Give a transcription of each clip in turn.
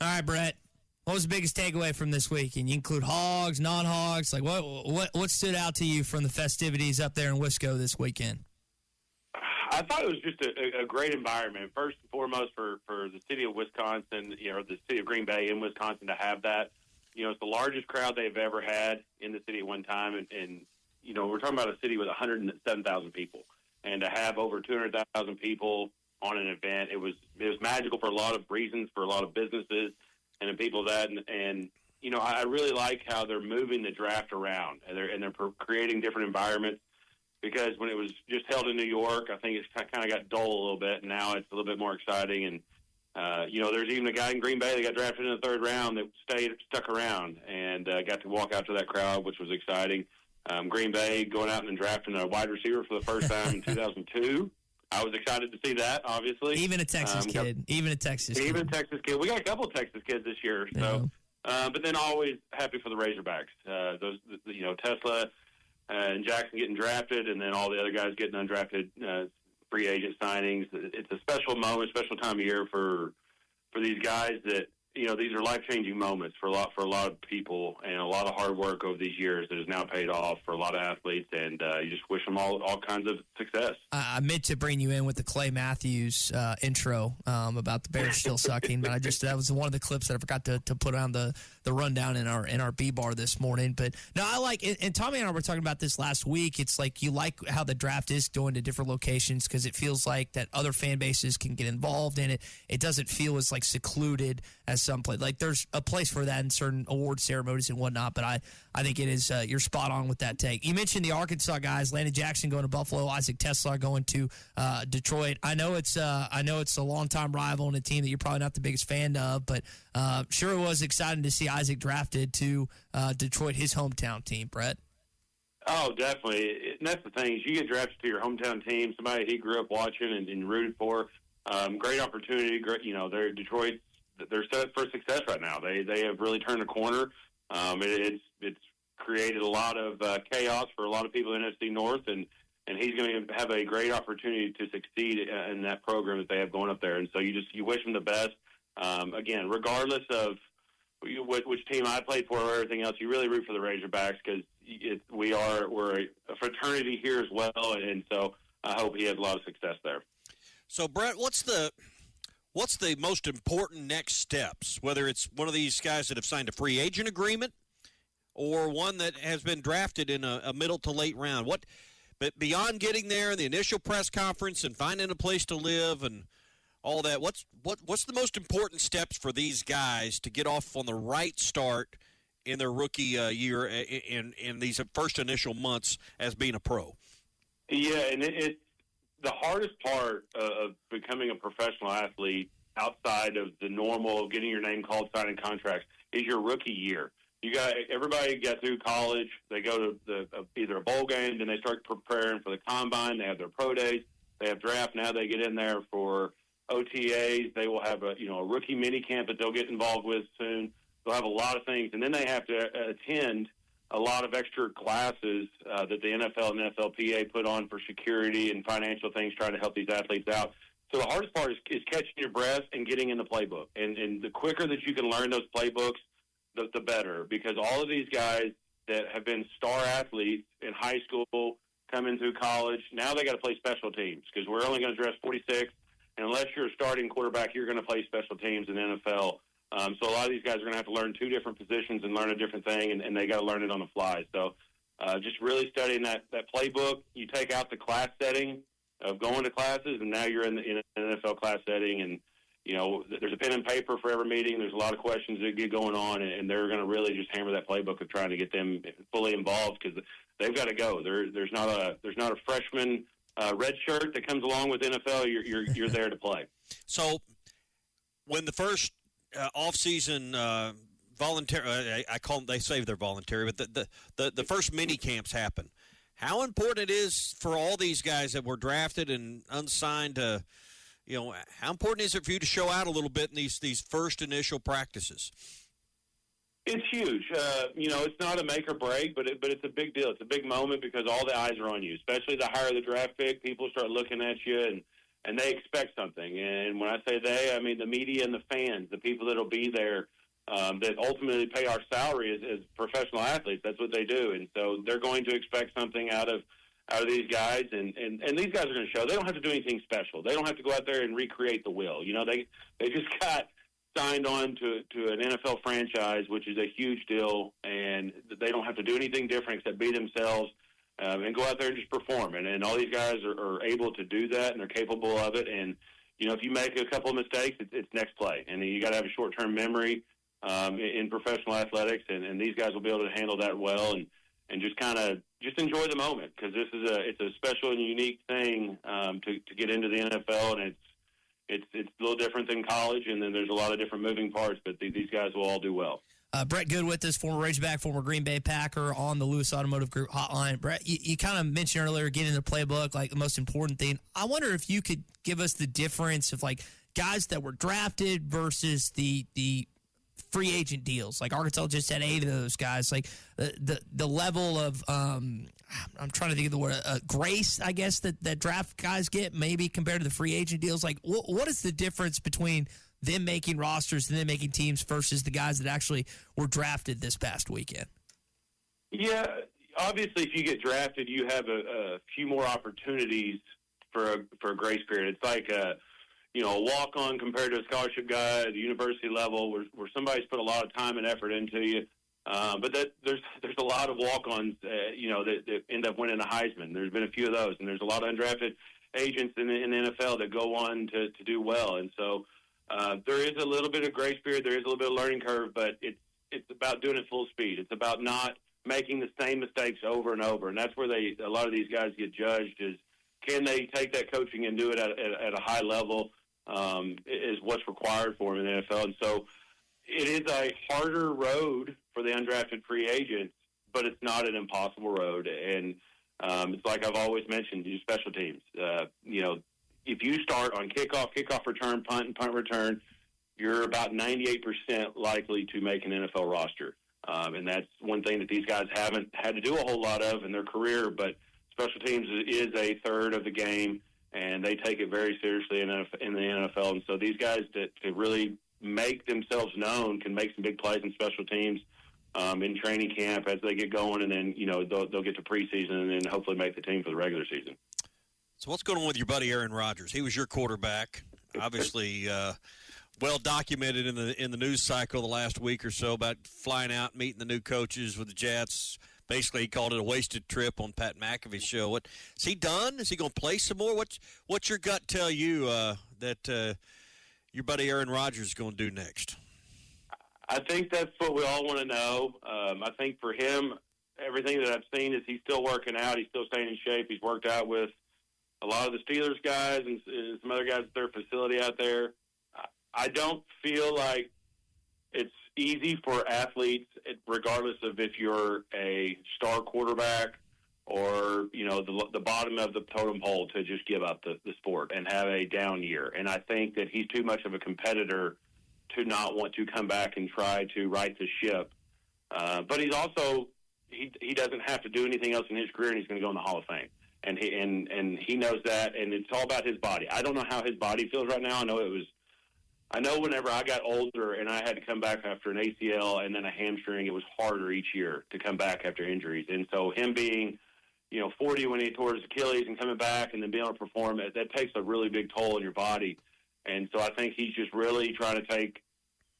All right, Brett. What was the biggest takeaway from this week? And you include Hogs, non-Hogs. Like what stood out to you from the festivities up there in Wisco this weekend? I thought it was just a great environment. First and foremost, for the city of Wisconsin, the city of Green Bay in Wisconsin to have that. It's the largest crowd they've ever had in the city at one time, and we're talking about a city with 107,000 people, and to have over 200,000 people on an event, it was magical for a lot of reasons, for a lot of businesses and people that, and I really like how they're moving the draft around, and they're creating different environments. Because when it was just held in New York, I think it's kind of got dull a little bit, and now it's a little bit more exciting. And there's even a guy in Green Bay that got drafted in the third round that stuck around and got to walk out to that crowd, which was exciting. Green Bay going out and drafting a wide receiver for the first time in 2002. I was excited to see that, obviously. Even a Texas kid. Even a Texas kid. We got a couple of Texas kids this year. So, but then always happy for the Razorbacks. TeSlaa and Jackson getting drafted, and then all the other guys getting undrafted free agent signings. It's a special moment, special time of year for these guys that, these are life-changing moments for a lot of people, and a lot of hard work over these years that has now paid off for a lot of athletes, and you just wish them all kinds of success. I meant to bring you in with the Clay Matthews intro about the Bears still sucking, but that was one of the clips that I forgot to put on the rundown in our B-bar this morning. But no, I like it, and Tommy and I were talking about this last week. It's like you like how the draft is going to different locations because it feels like that other fan bases can get involved in it. It doesn't feel as like secluded as some place. Like there's a place for that in certain award ceremonies and whatnot, but I think it is you're spot on with that take. You mentioned the Arkansas guys, Landon Jackson going to Buffalo, Isaac TeSlaa going to Detroit. I know it's a longtime rival and a team that you're probably not the biggest fan of, but sure it was exciting to see Isaac drafted to Detroit, his hometown team, Brett. Oh, definitely. And that's the thing is you get drafted to your hometown team, somebody he grew up watching and rooted for. Great opportunity. Great, they're Detroit. They're set for success right now. They have really turned a corner. It's created a lot of chaos for a lot of people in NFC North, and he's going to have a great opportunity to succeed in that program that they have going up there. And so you wish him the best. Again, regardless of which team I played for or everything else, you really root for the Razorbacks because we're a fraternity here as well, and so I hope he has a lot of success there. So, Brett, what's the most important next steps, whether it's one of these guys that have signed a free agent agreement or one that has been drafted in a middle to late round? But beyond getting there, the initial press conference and finding a place to live and all that, what's the most important steps for these guys to get off on the right start in their rookie year in these first initial months as being a pro? Yeah, and it's the hardest part of becoming a professional athlete outside of the normal getting your name called, signing contracts, is your rookie year. Everybody get through college. They go to either a bowl game, then they start preparing for the combine. They have their pro days. They have draft. Now they get in there for OTAs. They will have a rookie mini camp that they'll get involved with soon. They'll have a lot of things, and then they have to attend a lot of extra classes that the NFL and NFLPA put on for security and financial things, trying to help these athletes out. So the hardest part is catching your breath and getting in the playbook. And the quicker that you can learn those playbooks, the better. Because all of these guys that have been star athletes in high school, coming through college, now they got to play special teams because we're only going to dress 46. And unless you're a starting quarterback, you're going to play special teams in the NFL. So a lot of these guys are going to have to learn two different positions and learn a different thing, and they got to learn it on the fly. So just really studying that playbook. You take out the class setting of going to classes, and now you're in an NFL class setting, and there's a pen and paper for every meeting. There's a lot of questions that get going on, and they're going to really just hammer that playbook of trying to get them fully involved because they've got to go. There's not a freshman red shirt that comes along with NFL. You're there to play. So when the first off-season voluntary, I call them, they say they're voluntary, but the first mini camps happen. How important it is for all these guys that were drafted and unsigned to, how important is it for you to show out a little bit in these first initial practices? It's huge. It's not a make or break, but it's a big deal. It's a big moment because all the eyes are on you, especially the higher the draft pick. People start looking at you, and they expect something. And when I say they, I mean the media and the fans, the people that will be there, that ultimately pay our salary as professional athletes. That's what they do, and so they're going to expect something out of these guys, and these guys are going to show. They don't have to do anything special. They don't have to go out there and recreate the wheel. You know, they just got signed on to an NFL franchise, which is a huge deal, and they don't have to do anything different except be themselves and go out there and just perform. And all these guys are able to do that, and they're capable of it. And, you know, if you make a couple of mistakes, it's next play. And you got to have a short-term memory in professional athletics, and these guys will be able to handle that well and just kind of just enjoy the moment, because it's a special and unique thing to get into the NFL, and it's a little different than college, and then there's a lot of different moving parts, but these guys will all do well. Brett Goode with us, former Razorback, former Green Bay Packer on the Lewis Automotive Group hotline. Brett, you kind of mentioned earlier getting the playbook, like the most important thing. I wonder if you could give us the difference of like guys that were drafted versus the free agent deals. Like Arkansas just had 8 of those guys. Like the level of I'm trying to think of the word grace, I guess, that draft guys get maybe compared to the free agent deals. Like what is the difference between them making rosters and them making teams versus the guys that actually were drafted this past weekend? Yeah, obviously, if you get drafted, you have a few more opportunities for a grace period. It's like a walk-on compared to a scholarship guy at the university level, where somebody's put a lot of time and effort into you. But there's a lot of walk-ons, that end up winning a Heisman. There's been a few of those, and there's a lot of undrafted agents in the NFL that go on to do well. And so there is a little bit of grace period. There is a little bit of learning curve, but it's about doing it full speed. It's about not making the same mistakes over and over, and that's where a lot of these guys get judged is, can they take that coaching and do it at a high level? Is what's required for them in the NFL. And so it is a harder road for the undrafted free agents, but it's not an impossible road. And it's like I've always mentioned, these special teams. If you start on kickoff return, punt, and punt return, you're about 98% likely to make an NFL roster. And that's one thing that these guys haven't had to do a whole lot of in their career, but special teams is a third of the game, and they take it very seriously in the NFL. And so these guys that to really make themselves known can make some big plays in special teams in training camp as they get going, and then they'll get to preseason and then hopefully make the team for the regular season. So what's going on with your buddy Aaron Rodgers? He was your quarterback, obviously well documented in the news cycle the last week or so about flying out, meeting the new coaches with the Jets. Basically, he called it a wasted trip on Pat McAfee's show. What is he done? Is he going to play some more? What's your gut tell you that your buddy Aaron Rodgers is going to do next? I think that's what we all want to know. I think for him, everything that I've seen is he's still working out. He's still staying in shape. He's worked out with a lot of the Steelers guys and some other guys at their facility out there. I don't feel like it's easy for athletes, regardless of if you're a star quarterback or, the bottom of the totem pole, to just give up the sport and have a down year. And I think that he's too much of a competitor to not want to come back and try to right the ship. But he's also, he doesn't have to do anything else in his career, and he's going to go in the Hall of Fame. And he knows that, and it's all about his body. I don't know how his body feels right now. I know whenever I got older and I had to come back after an ACL and then a hamstring, it was harder each year to come back after injuries. And so him being, 40 when he tore his Achilles and coming back and then being able to perform, that takes a really big toll on your body. And so I think he's just really trying to take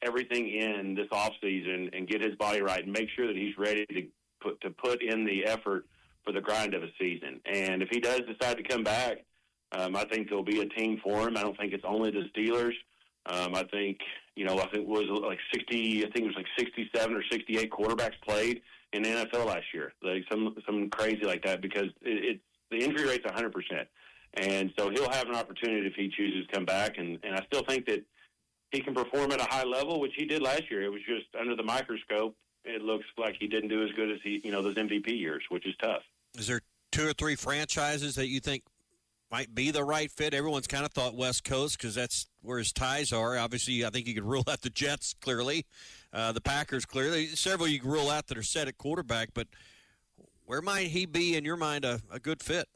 everything in this offseason and get his body right and make sure that he's ready to put in the effort for the grind of a season. And if he does decide to come back, I think there'll be a team for him. I don't think it's only the Steelers. I think it was like 67 or 68 quarterbacks played in the NFL last year, like some crazy like that, because the injury rate's 100%. And so he'll have an opportunity if he chooses to come back. And I still think that he can perform at a high level, which he did last year. It was just under the microscope, it looks like he didn't do as good as those MVP years, which is tough. Is there 2 or 3 franchises that you think might be the right fit? Everyone's kind of thought West Coast because that's where his ties are. Obviously, I think you could rule out the Jets clearly, the Packers clearly. Several you can rule out that are set at quarterback, but where might he be in your mind a good fit?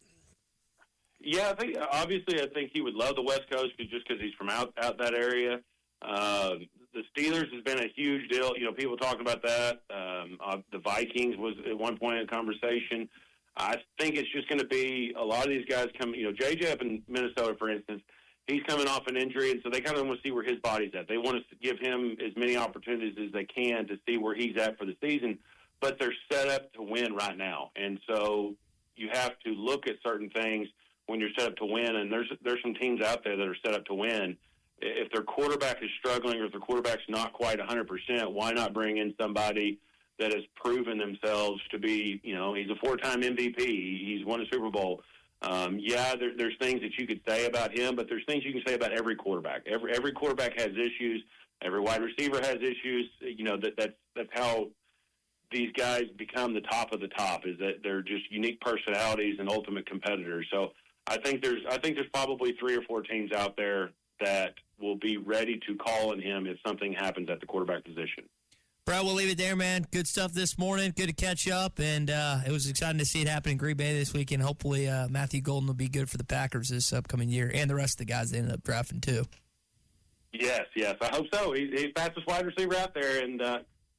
Yeah, I think he would love the West Coast just because he's from out that area. The Steelers has been a huge deal. People talking about that. The Vikings was at one point in conversation. I think it's just going to be a lot of these guys coming. JJ up in Minnesota, for instance, he's coming off an injury, and so they kind of want to see where his body's at. They want to give him as many opportunities as they can to see where he's at for the season, but they're set up to win right now. And so you have to look at certain things when you're set up to win, and there's some teams out there that are set up to win. If their quarterback is struggling or if their quarterback's not quite 100%, why not bring in somebody that has proven themselves to be, he's a 4-time MVP. He's won a Super Bowl. There's things that you could say about him, but there's things you can say about every quarterback. Every quarterback has issues. Every wide receiver has issues. That's how these guys become the top of the top, is that they're just unique personalities and ultimate competitors. So I think there's probably 3 or 4 teams out there that will be ready to call on him if something happens at the quarterback position. Brett, we'll leave it there, man. Good stuff this morning. Good to catch up, and it was exciting to see it happen in Green Bay this weekend. Hopefully Matthew Golden will be good for the Packers this upcoming year, and the rest of the guys they ended up drafting too. Yes, I hope so. He's the fastest wide receiver out there, and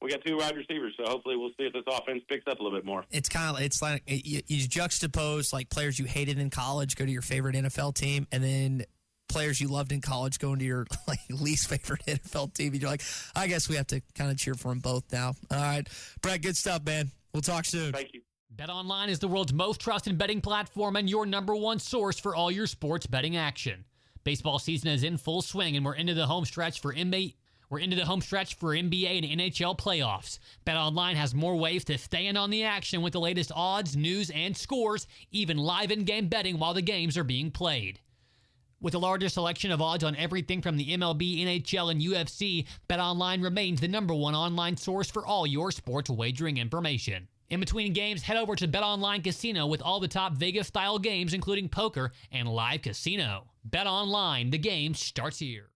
we got 2 wide receivers, so hopefully we'll see if this offense picks up a little bit more. It's like you juxtapose like players you hated in college go to your favorite NFL team, and then players you loved in college going to your least favorite NFL team. And you're like, I guess we have to kind of cheer for them both now. All right, Brett, good stuff, man. We'll talk soon. Thank you. BetOnline is the world's most trusted betting platform and your number one source for all your sports betting action. Baseball season is in full swing, and we're into the home stretch for NBA. We're into the home stretch for NBA and NHL playoffs. BetOnline has more ways to stay in on the action with the latest odds, news, and scores, even live in-game betting while the games are being played. With the largest selection of odds on everything from the MLB, NHL, and UFC, BetOnline remains the number one online source for all your sports wagering information. In between games, head over to BetOnline Casino with all the top Vegas-style games, including poker and live casino. BetOnline, the game starts here.